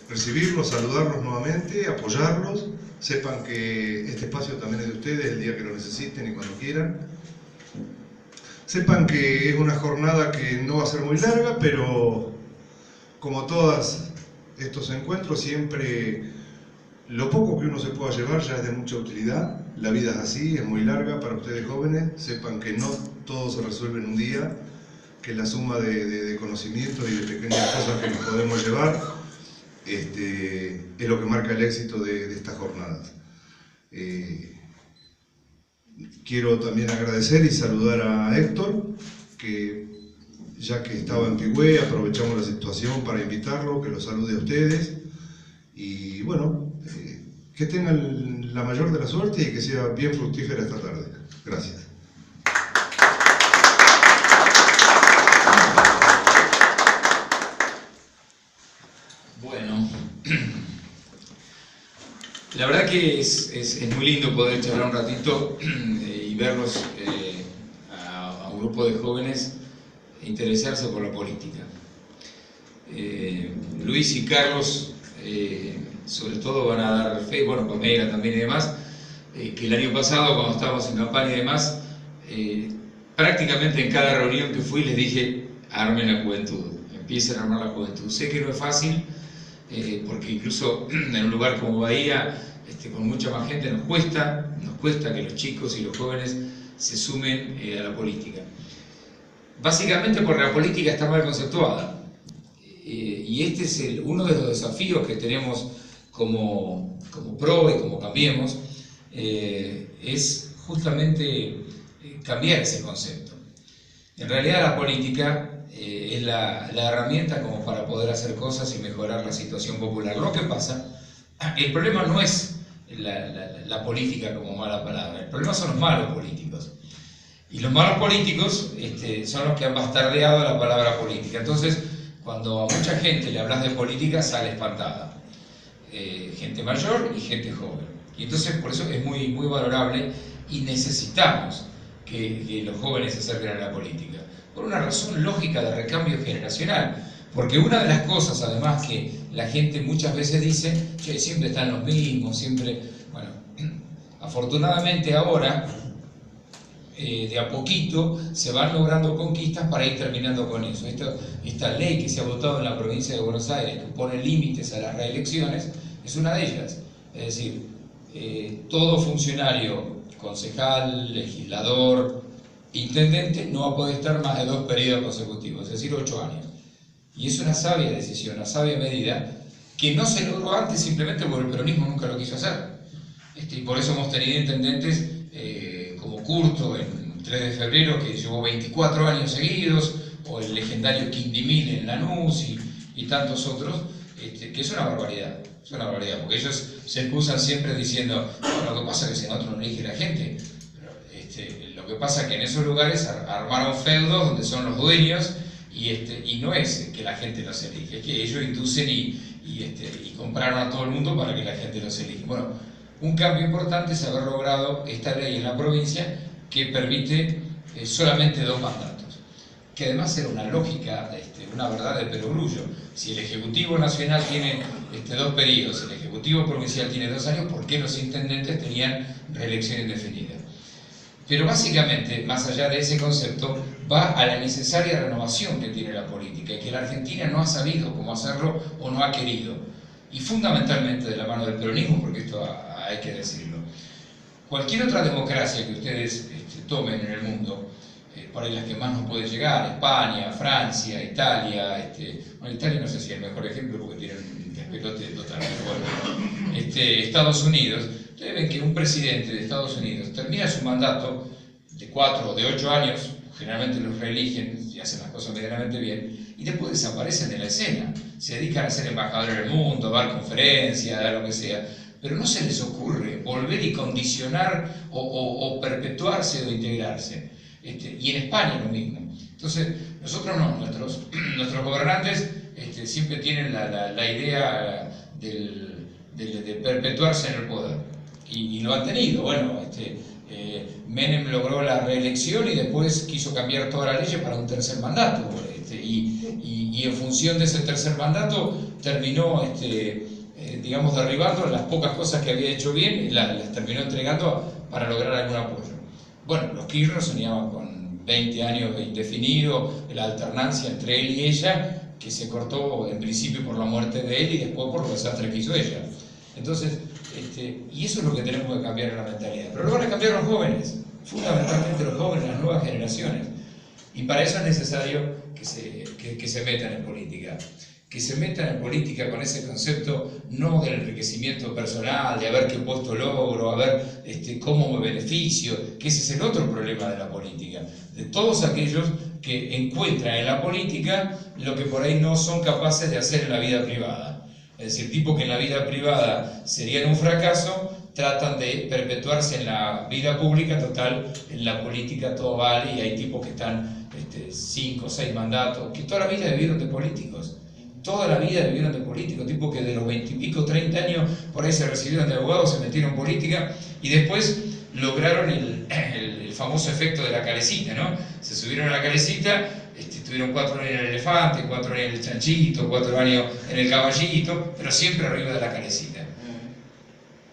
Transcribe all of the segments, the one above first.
Recibirlos, saludarlos nuevamente, apoyarlos. Sepan que este espacio también es de ustedes el día que lo necesiten y cuando quieran. Sepan que es una jornada que no va a ser muy larga, pero como todos estos encuentros, siempre lo poco que uno se pueda llevar ya es de mucha utilidad. La vida es así, es muy larga para ustedes jóvenes. Sepan que no todo se resuelve en un día, que la suma de conocimientos y de pequeñas cosas que nos podemos llevar es lo que marca el éxito de estas jornadas. Quiero también agradecer y saludar a Héctor, que ya que estaba en Pigüé, aprovechamos la situación para invitarlo, que lo salude a ustedes. Y bueno, que tengan la mayor de la suerte y que sea bien fructífera esta tarde. Gracias. Bueno, la verdad que es muy lindo poder charlar un ratito y verlos a un grupo de jóvenes interesarse por la política. Luis y Carlos sobre todo van a dar fe, bueno, Pamela también y demás, que el año pasado cuando estábamos en campaña y demás, prácticamente en cada reunión que fui les dije: armen la juventud, empiecen a armar la juventud. Sé que no es fácil, porque incluso en un lugar como Bahía, con mucha más gente, nos cuesta que los chicos y los jóvenes se sumen a la política. Básicamente porque la política está mal conceptuada, y este es uno de los desafíos que tenemos como PRO y como Cambiemos, es justamente cambiar ese concepto. En realidad la política es la herramienta como para poder hacer cosas y mejorar la situación popular. Lo que pasa, el problema no es la política como mala palabra, el problema son los malos políticos. Y los malos políticos son los que han bastardeado la palabra política. Entonces, cuando a mucha gente le hablas de política, sale espantada. Gente mayor y gente joven. Y entonces, por eso es muy, muy valorable y necesitamos que los jóvenes se acerquen a la política. Por una razón lógica de recambio generacional. Porque una de las cosas, además, que la gente muchas veces dice: che, siempre están los mismos, siempre... Bueno, afortunadamente ahora, de a poquito, se van logrando conquistas para ir terminando con eso. Esta ley que se ha votado en la provincia de Buenos Aires, que pone límites a las reelecciones, es una de ellas. Es decir, todo funcionario, concejal, legislador, intendente, no va a poder estar más de 2 periodos consecutivos, es decir, 8 años. Y es una sabia decisión, una sabia medida, que no se logró antes simplemente porque el peronismo nunca lo quiso hacer. Y por eso hemos tenido intendentes como Curto en 3 de febrero, que llevó 24 años seguidos, o el legendario Quindimil en Lanús y tantos otros, que es una barbaridad. Es una barbaridad, porque ellos se excusan siempre diciendo: no, lo que pasa es que si nosotros no elige la gente. Pero, lo que pasa es que en esos lugares armaron feudos donde son los dueños, y no es que la gente los elige, es que ellos inducen y compraron a todo el mundo para que la gente los elija. Bueno, un cambio importante es haber logrado esta ley en la provincia que permite solamente 2 mandatos, que además era una lógica, una verdad de perogrullo. Si el Ejecutivo Nacional tiene 2 periodos, el Ejecutivo Provincial tiene 2 años, ¿por qué los intendentes tenían reelección indefinida? Pero básicamente, más allá de ese concepto, va a la necesaria renovación que tiene la política y que la Argentina no ha sabido cómo hacerlo o no ha querido. Y fundamentalmente de la mano del peronismo, porque esto hay que decirlo. Cualquier otra democracia que ustedes tomen en el mundo, por ahí las que más nos pueden llegar, España, Francia, Italia, bueno, Italia no sé si es el mejor ejemplo porque tienen un despelote total, pero bueno, Estados Unidos, ustedes ven que un presidente de Estados Unidos termina su mandato de 4 o de 8 años, generalmente los reeligen y hacen las cosas medianamente bien, y después desaparecen de la escena, se dedican a ser embajadores del mundo, a dar conferencias, a lo que sea, pero no se les ocurre volver y condicionar o perpetuarse o integrarse. Y en España lo mismo. Entonces, nosotros no, nuestros gobernantes siempre tienen la idea de perpetuarse en el poder, y lo han tenido. Bueno, Menem logró la reelección y después quiso cambiar todas las leyes para un tercer mandato, y en función de ese tercer mandato terminó, digamos, derribando las pocas cosas que había hecho bien y las terminó entregando para lograr algún apoyo. Bueno, los Kirchner soñaban con 20 años indefinido, la alternancia entre él y ella, que se cortó en principio por la muerte de él y después por los desastres que hizo ella. Entonces, y eso es lo que tenemos que cambiar en la mentalidad. Pero lo van a cambiar los jóvenes, fundamentalmente los jóvenes, las nuevas generaciones. Y para eso es necesario que se metan en política. Que se metan en política con ese concepto no del enriquecimiento personal, de a ver qué puesto logro, a ver cómo me beneficio, que ese es el otro problema de la política. De todos aquellos que encuentran en la política lo que por ahí no son capaces de hacer en la vida privada. Es decir, tipos que en la vida privada serían un fracaso, tratan de perpetuarse en la vida pública, total, en la política todo vale, y hay tipos que están 5 o 6 mandatos, que toda la vida vivieron de políticos. Toda la vida vivieron de políticos, tipos que de los 20 y pico, 30 años, por ahí se recibieron de abogados, se metieron en política y después lograron el famoso efecto de la calecita, ¿no? Se subieron a la calecita, tuvieron 4 años en el elefante, 4 años en el chanchito, 4 años en el caballito, pero siempre arriba de la calecita.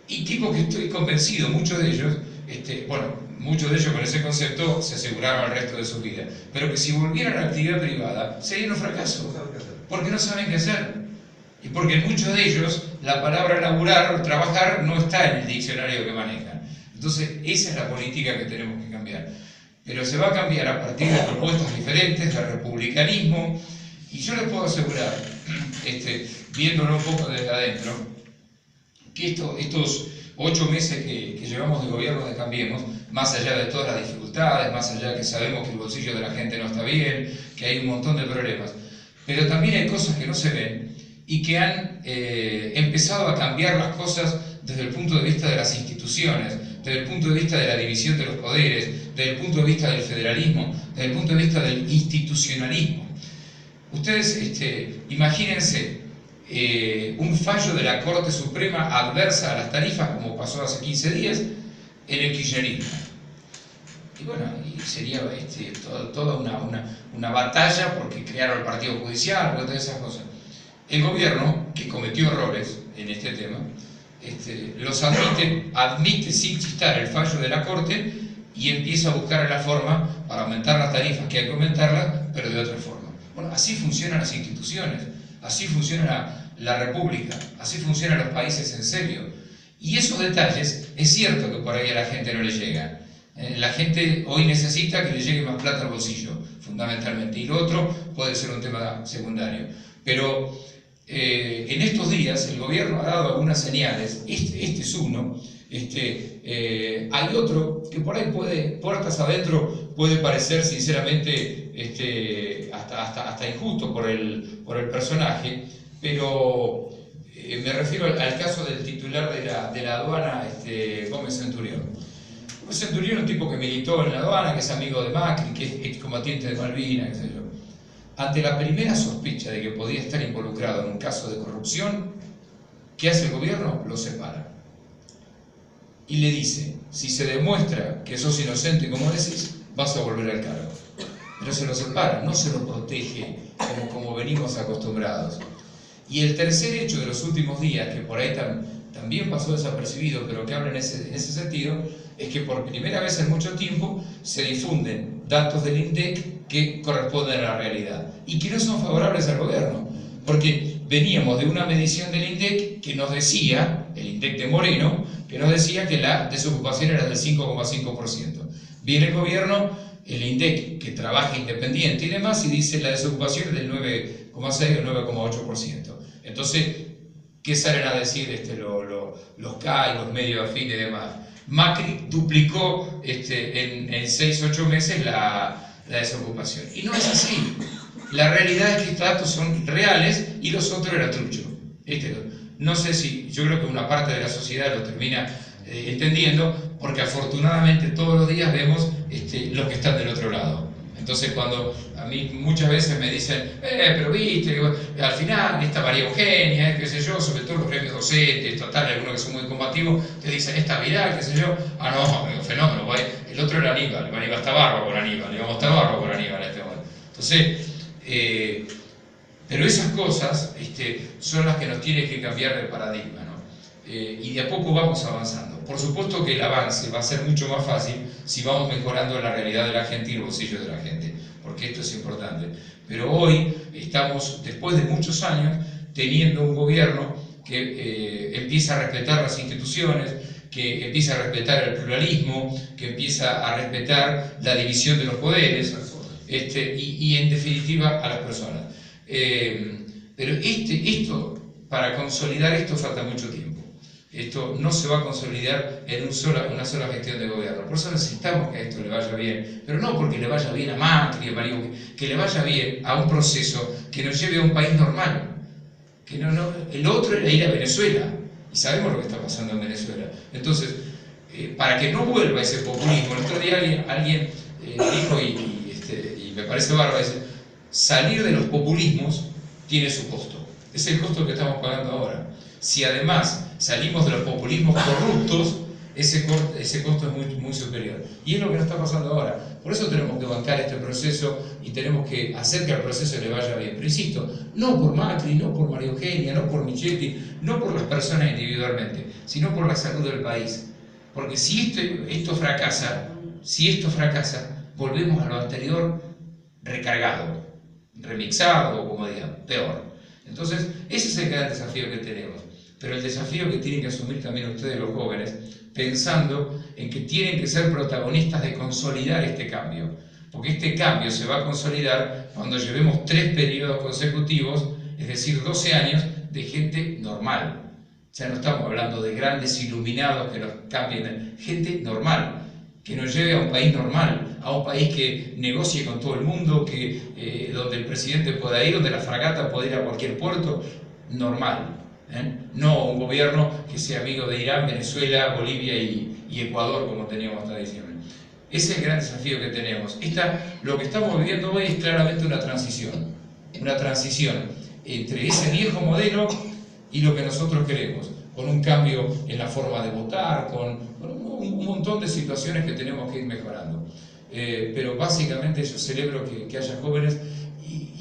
Y tipos que estoy convencido, muchos de ellos, muchos de ellos con ese concepto se aseguraron el resto de su vida, pero que si volvieran a la actividad privada sería un fracaso, porque no saben qué hacer. Y porque en muchos de ellos la palabra laburar o trabajar no está en el diccionario que manejan. Entonces esa es la política que tenemos que cambiar. Pero se va a cambiar a partir de propuestas diferentes, del republicanismo, y yo les puedo asegurar, viéndolo un poco desde adentro, que estos 8 meses que llevamos de gobierno de Cambiemos, más allá de todas las dificultades, más allá de que sabemos que el bolsillo de la gente no está bien, que hay un montón de problemas, pero también hay cosas que no se ven y que han empezado a cambiar las cosas desde el punto de vista de las instituciones, desde el punto de vista de la división de los poderes, desde el punto de vista del federalismo, desde el punto de vista del institucionalismo. Ustedes imagínense un fallo de la Corte Suprema adversa a las tarifas, como pasó hace 15 días, en el kirchnerismo. Y bueno, y sería toda una batalla porque crearon el partido judicial, todas esas cosas. El gobierno, que cometió errores en este tema, los admite sin chistar el fallo de la Corte y empieza a buscar la forma para aumentar las tarifas, que hay que aumentarlas, pero de otra forma. Bueno, así funcionan las instituciones, así funciona la República, así funcionan los países en serio. Y esos detalles, es cierto que por ahí a la gente no le llegan. La gente hoy necesita que le llegue más plata al bolsillo, fundamentalmente, y lo otro puede ser un tema secundario. Pero en estos días el gobierno ha dado algunas señales, este es uno, hay otro que por ahí puertas adentro, puede parecer sinceramente hasta injusto por el personaje, pero me refiero al caso del titular de la aduana, Gómez Centurión. Gómez Centurión es un tipo que militó en la aduana, que es amigo de Macri, que es excombatiente de Malvinas, qué sé yo. Ante la primera sospecha de que podía estar involucrado en un caso de corrupción, ¿qué hace el gobierno? Lo separa. Y le dice, si se demuestra que sos inocente, como decís, vas a volver al cargo. Pero se lo separa, no se lo protege como venimos acostumbrados. Y el tercer hecho de los últimos días, que por ahí también pasó desapercibido, pero que habla en ese sentido, es que por primera vez en mucho tiempo se difunden datos del INDEC que corresponden a la realidad y que no son favorables al gobierno, porque veníamos de una medición del INDEC que nos decía, el INDEC de Moreno, que nos decía que la desocupación era del 5,5%. Viene el gobierno, el INDEC, que trabaja independiente y demás, y dice la desocupación es del 9,6 o 9,8%. Entonces, ¿qué salen a decir los CAI, los medios afines y demás? Macri duplicó en 6 o 8 meses la desocupación. Y no es así. La realidad es que estos datos son reales y los otros eran trucho. No sé si, yo creo que una parte de la sociedad lo termina entendiendo, porque afortunadamente todos los días vemos los que están del otro lado. Entonces cuando a mí muchas veces me dicen, pero viste, al final esta María Eugenia, qué sé yo, sobre todo los premios docentes, total, algunos que son muy combativos, te dicen, esta viral, qué sé yo, no, fenómeno, el otro era Aníbal está bárbaro con Aníbal, está bárbaro con Aníbal en este momento. Entonces, Pero esas cosas son las que nos tienen que cambiar de paradigma, ¿no? Y de a poco vamos avanzando. Por supuesto que el avance va a ser mucho más fácil si vamos mejorando la realidad de la gente y el bolsillo de la gente, porque esto es importante. Pero hoy estamos, después de muchos años, teniendo un gobierno que empieza a respetar las instituciones, que empieza a respetar el pluralismo, que empieza a respetar la división de los poderes, y en definitiva a las personas. Pero para consolidar esto falta mucho tiempo. Esto no se va a consolidar en una sola gestión de gobierno. Por eso necesitamos que a esto le vaya bien, pero no porque le vaya bien a Macri, que le vaya bien a un proceso que nos lleve a un país normal. El otro era ir a Venezuela, y sabemos lo que está pasando en Venezuela. Entonces, para que no vuelva ese populismo, el otro día alguien dijo, y me parece bárbaro, dice, salir de los populismos tiene su costo. Es el costo que estamos pagando ahora. Si además salimos de los populismos corruptos, ese costo es muy, muy superior. Y es lo que nos está pasando ahora. Por eso tenemos que bancar este proceso y tenemos que hacer que al proceso le vaya bien. Pero insisto, no por Macri, no por María Eugenia, no por Michetti, no por las personas individualmente, sino por la salud del país. Porque si esto fracasa, volvemos a lo anterior recargado, remixado, o como digan, peor. Entonces, ese es el gran desafío que tenemos. Pero el desafío que tienen que asumir también ustedes los jóvenes, pensando en que tienen que ser protagonistas de consolidar este cambio. Porque este cambio se va a consolidar cuando llevemos 3 periodos consecutivos, es decir, 12 años de gente normal. Ya no estamos hablando de grandes iluminados que nos cambien, gente normal, que nos lleve a un país normal, a un país que negocie con todo el mundo, donde el presidente pueda ir, donde la fragata pueda ir a cualquier puerto, normal. No un gobierno que sea amigo de Irán, Venezuela, Bolivia y Ecuador, como teníamos hasta diciembre. Ese es el gran desafío que tenemos. Lo que estamos viviendo hoy es claramente una transición entre ese viejo modelo y lo que nosotros queremos, con un cambio en la forma de votar, con un montón de situaciones que tenemos que ir mejorando. Pero básicamente yo celebro que haya jóvenes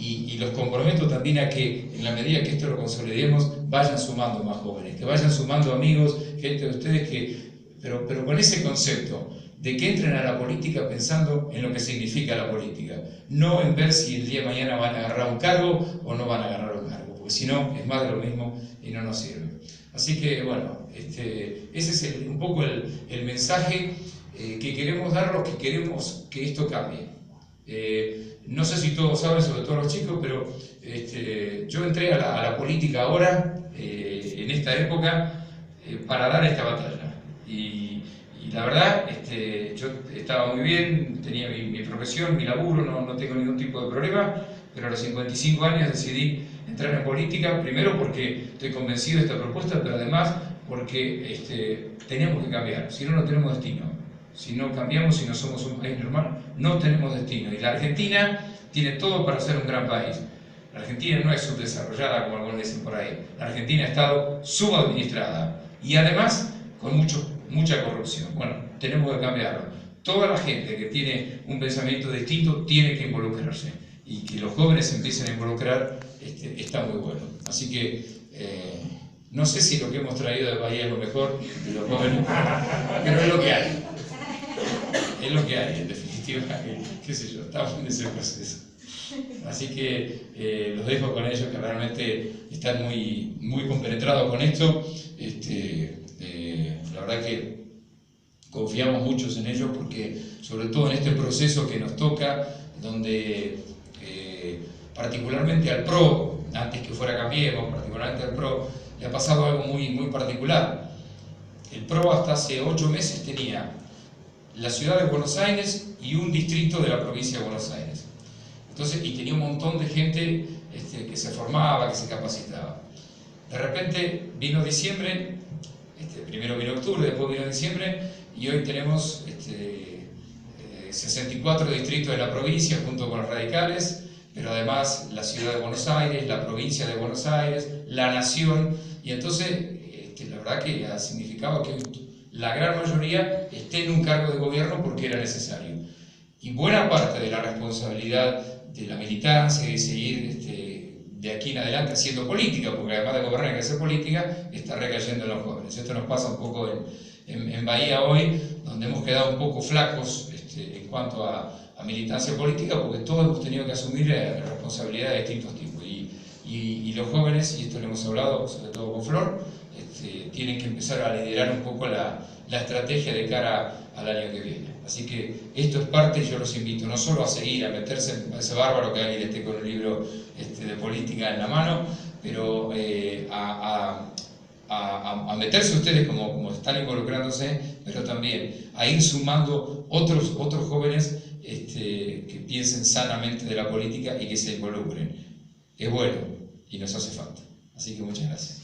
y los comprometo también a que en la medida que esto lo consolidemos vayan sumando más jóvenes, que vayan sumando amigos, gente de ustedes, pero con ese concepto de que entren a la política pensando en lo que significa la política, no en ver si el día de mañana van a agarrar un cargo o no van a agarrar un cargo, porque si no es más de lo mismo y no nos sirve. Así que bueno, ese es un poco el mensaje que queremos dar, los que queremos que esto cambie. No sé si todos saben, sobre todo los chicos, pero yo entré a la política ahora, en esta época, para dar esta batalla. Y la verdad, yo estaba muy bien, tenía mi profesión, mi laburo, no tengo ningún tipo de problema, pero a los 55 años decidí entrar en política, primero porque estoy convencido de esta propuesta, pero además porque teníamos que cambiar, si no, no tenemos destino. Si no cambiamos, si no somos un país normal, no tenemos destino. Y la Argentina tiene todo para ser un gran país. La Argentina no es subdesarrollada, como algunos dicen por ahí. La Argentina ha estado subadministrada y además con mucha corrupción. Bueno, tenemos que cambiarlo. Toda la gente que tiene un pensamiento distinto tiene que involucrarse. Y que los jóvenes se empiecen a involucrar está muy bueno. Así que no sé si lo que hemos traído de Bahía es lo mejor de los jóvenes, pero es lo que hay. Es lo que hay, en definitiva, qué sé yo, estamos en ese proceso. Así que los dejo con ellos que realmente están muy compenetrados con esto. La verdad que confiamos muchos en ellos porque, sobre todo en este proceso que nos toca, donde particularmente al PRO, antes que fuera Cambiemos, particularmente al PRO, le ha pasado algo muy particular. El PRO hasta hace 8 meses tenía la ciudad de Buenos Aires y un distrito de la provincia de Buenos Aires. Entonces, y tenía un montón de gente que se formaba, que se capacitaba. De repente vino diciembre, primero vino octubre, después vino diciembre, y hoy tenemos 64 distritos de la provincia junto con los radicales, pero además la ciudad de Buenos Aires, la provincia de Buenos Aires, la nación, y entonces la verdad que ha significado que la gran mayoría esté en un cargo de gobierno porque era necesario. Y buena parte de la responsabilidad de la militancia y de seguir de aquí en adelante haciendo política, porque además de gobernar hay que hacer política, está recayendo en los jóvenes. Esto nos pasa un poco en Bahía hoy, donde hemos quedado un poco flacos en cuanto a militancia política, porque todos hemos tenido que asumir responsabilidades de distintos tipos. Y los jóvenes, y esto lo hemos hablado sobre todo con Flor, tienen que empezar a liderar un poco la estrategia de cara al año que viene. Así que esto es parte, y yo los invito no solo a seguir, a meterse, me parece bárbaro que alguien esté con un libro de política en la mano, pero a meterse ustedes como están involucrándose, pero también a ir sumando otros jóvenes que piensen sanamente de la política y que se involucren. Es bueno y nos hace falta. Así que muchas gracias.